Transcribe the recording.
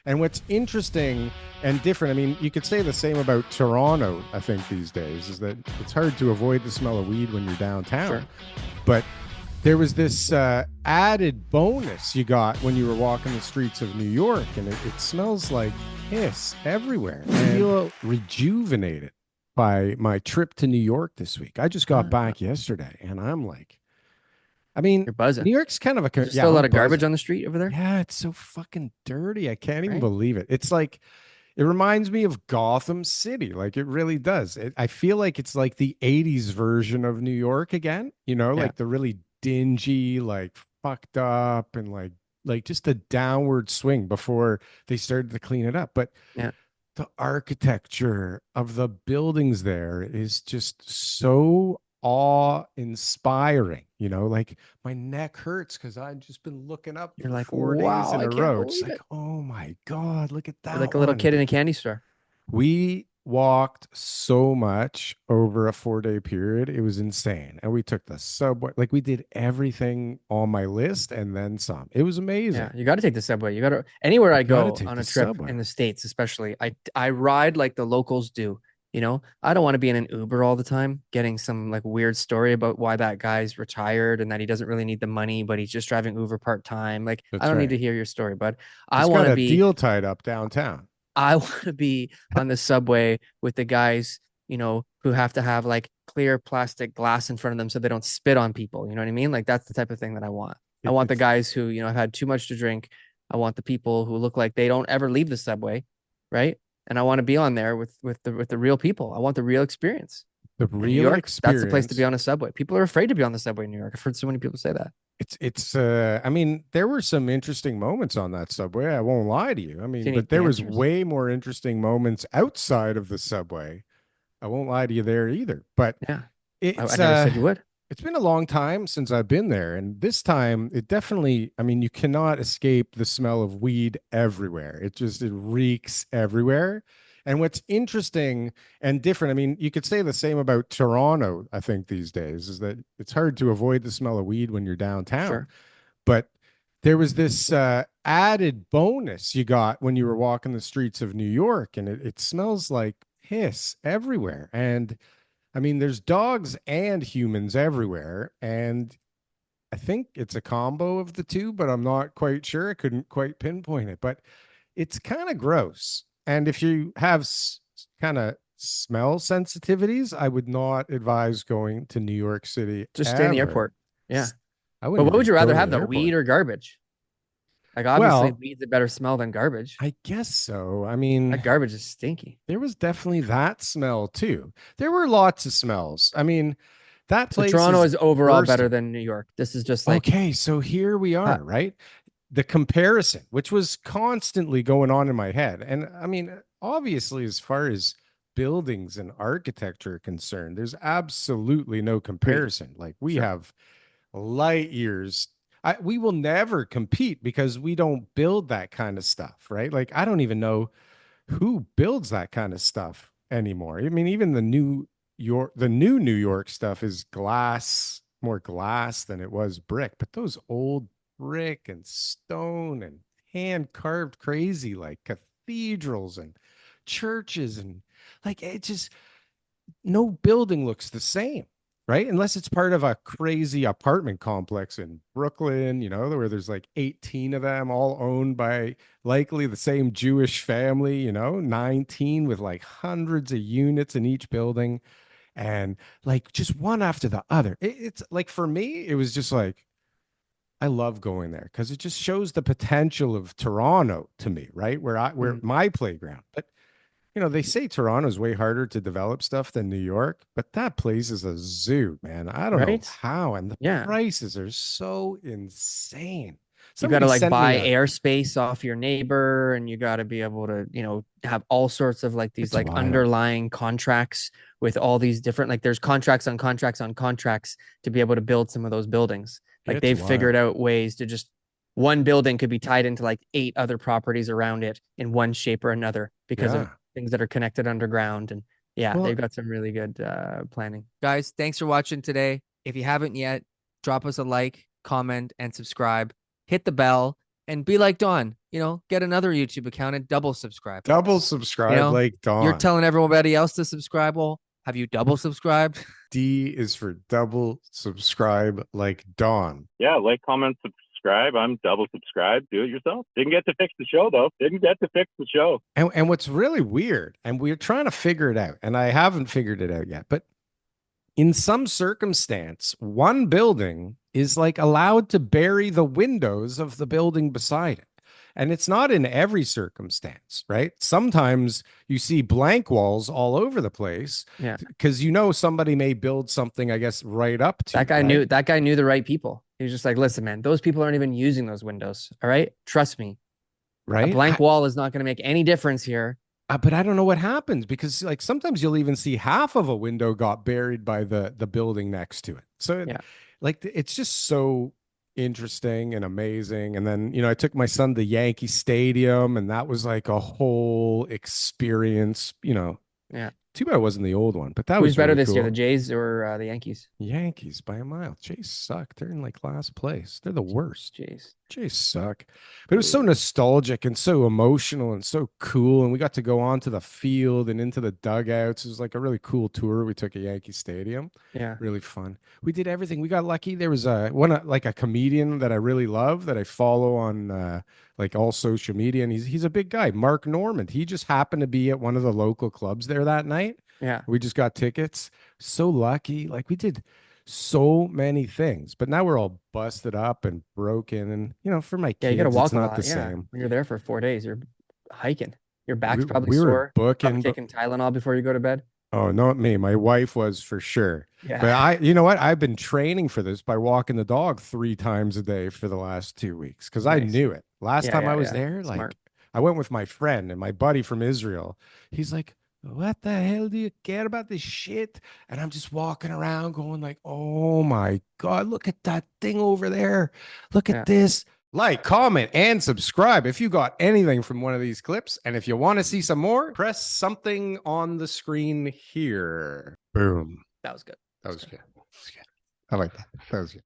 And what's interesting and different, I mean, you could say the same about Toronto, I think, these days, is that it's hard to avoid the smell of weed when you're downtown. Sure. But there was this added bonus you got when you were walking the streets of New York, and it smells like piss everywhere. I feel rejuvenated by my trip to New York this week. I just got back yesterday, and I'm like, I mean, You're buzzing. New York's kind of a Is there still a lot of garbage on the street over there? yeah, it's so fucking dirty. I can't even Right? believe it. It's like it reminds me of Gotham City. Like it really does. I feel like it's like the 80s version of New York again, you know, Yeah. like the really dingy, like fucked up and like just a downward swing before they started to clean it up. But Yeah. the architecture of the buildings there is just so awe-inspiring. You know, like my neck hurts because I've just been looking up You're for like, 4 days wow, in I a can't row. Just believe like, it. oh my God, look at You're that like a little one. kid in a candy store. We walked so much over a 4 day period. It was insane. And we took the subway. Like we did everything on my list and then some. It was Yeah, amazing. you got to take the subway. You got to anywhere You I got to go take on the a trip subway. in the States, especially. I ride like the locals do. You know, I don't want to be in an Uber all the time, getting some like weird story about why that guy's retired and that he doesn't really need the money, but he's just driving Uber part time. Like, I That's don't need to right. hear your story, but I He's want got to a be deal tied up downtown. I want to be on the subway with the guys, who have to have like clear plastic glass in front of them so they don't spit on people. You know what I mean? Like that's the type of thing that I want. I want the It's guys who, have had too much to drink. I want the people who look like they don't ever leave the subway, right? And I want to be on there with the real people. I want the real experience. the In New real York, that's the place to be experience. on a subway. People are afraid to be on the subway in New York. I've heard so many people say that. It's I mean, there were some interesting moments on that subway. I won't lie to you. I See mean, any but there was dancers? way more interesting moments outside of the subway. I won't lie to you there either. But Yeah. I it's never said you would. it's been a long time since I've been there, and this time it definitely, I mean, you cannot escape the smell of weed everywhere. It reeks everywhere. And what's interesting and different, I mean, you could say the same about Toronto, I think these days, is that it's hard to avoid the smell of weed when you're downtown. Sure. But there was this added bonus you got when you were walking the streets of New York, and it smells like piss everywhere. And I mean, there's dogs and humans everywhere. And I think it's a combo of the two, but I'm not quite sure. I couldn't quite pinpoint it, but it's kind of gross. And if you have kind of smell sensitivities, I would not advise going to New York City Just stay in the ever. airport. Yeah. I But wouldn't what would even you go rather to have the though? Weed airport. or garbage? Like obviously Well, weed's a better smell than garbage. I guess so. I That mean, garbage is stinky. there was definitely that smell too. There were lots of smells. I mean, that So place Toronto is is overall better bursting. than New York. This is just like Okay, so here we uh, are, right? The comparison, which was constantly going on in my head. And I mean, obviously, as far as buildings and architecture are concerned, there's absolutely no agreed. comparison. Like we Sure. have light years. We will never compete because we don't build that kind of stuff, right? Like I don't even know who builds that kind of stuff anymore. I mean, even the new New York stuff is glass, more glass than it was brick. But those old brick and stone and hand carved crazy like cathedrals and churches and like it just no building looks the same, right? Unless it's part of a crazy apartment complex in Brooklyn, you know, where there's like 18 of them all owned by likely the same Jewish family, you know, 19 with like hundreds of units in each building and like just one after the other. It's like for me, it was just like, I love going there because it just shows the potential of Toronto to me, right? Where Mhm. my playground. But you know, they say Toronto's way harder to develop stuff than New York, but that place is a zoo, man. I don't know Right? how. And the Yeah. prices are so insane. You got Somebody to like sent me buy a, airspace off your neighbor and you got to be able to, have all sorts of like these it's like wild. underlying contracts with all these different like there's contracts on contracts on contracts to be able to build some of those buildings. Like It's they've figured wild. out ways to just one building could be tied into like eight other properties around it in one shape or another because of Yeah. things that are connected underground. And yeah, they've Well, got some really good planning. Guys, thanks for watching today. If you haven't yet, drop us a like, comment, and subscribe. Hit the bell and be like Don, get another YouTube account and double subscribe. Double You subscribe know, like you're Dawn. telling everybody else to subscribe. Well, have you double subscribed? D is for double subscribe like Dawn. Yeah, like, comment, subscribe. I'm double subscribed. Do it yourself. Didn't get to fix the show, though. Didn't get to fix the show. And what's really weird, and we're trying to figure it out, and I haven't figured it out yet, but in some circumstance, one building is like allowed to bury the windows of the building beside it. And it's not in every circumstance, right? Sometimes you see blank walls all over the place Yeah. because somebody may build something, I guess, right up to That guy right? knew that guy knew the right people. He was just like, listen, man, those people aren't even using those windows. All right. Trust me. A Right. blank wall is not going to make any difference here. But I don't know what happens because like sometimes you'll even see half of a window got buried by the building next to it. So Yeah. like it's just so interesting and amazing. And then, I took my son to Yankee Stadium and that was like a whole experience, Yeah. Too bad it wasn't the old one, but that Who's was better really this year, the cool. Jays or the Yankees? Yankees by a mile. Jays suck. They're in like last place. They're the worst. Jays. Jays suck. But it was so nostalgic and so emotional and so cool. And we got to go onto the field and into the dugouts. It was like a really cool tour we took at Yankee Stadium. Yeah. Really fun. We did everything. We got lucky. There was like a comedian that I really love that I follow on like all social media. And he's a big guy, Mark Normand. He just happened to be at one of the local clubs there that night. Yeah. We just got tickets. So lucky. Like we did so many things, but now we're all busted up and broken. And for my Yeah, you got to kids, it's walk a not lot. the Yeah. same. When you're there for 4 days, you're hiking. Your back's We, probably we were sore. Probably booking, but taking Tylenol before you go to bed. oh, not me. My wife was for sure. But Yeah. you know what? I've been training for this by walking the dog 3 times a day for the last 2 weeks because I Nice. knew it. Last Yeah. time I Yeah. was Yeah. there, Smart. like I went with my friend and my buddy from Israel. He's like, what the hell do you care about this shit? And I'm just walking around going like, oh my God, look at that thing over there. Look at Yeah. this. Like, comment, and subscribe if you got anything from one of these clips. And if you want to see some more, press something on the screen here. Boom. That was good. That was good. I like that. That was good.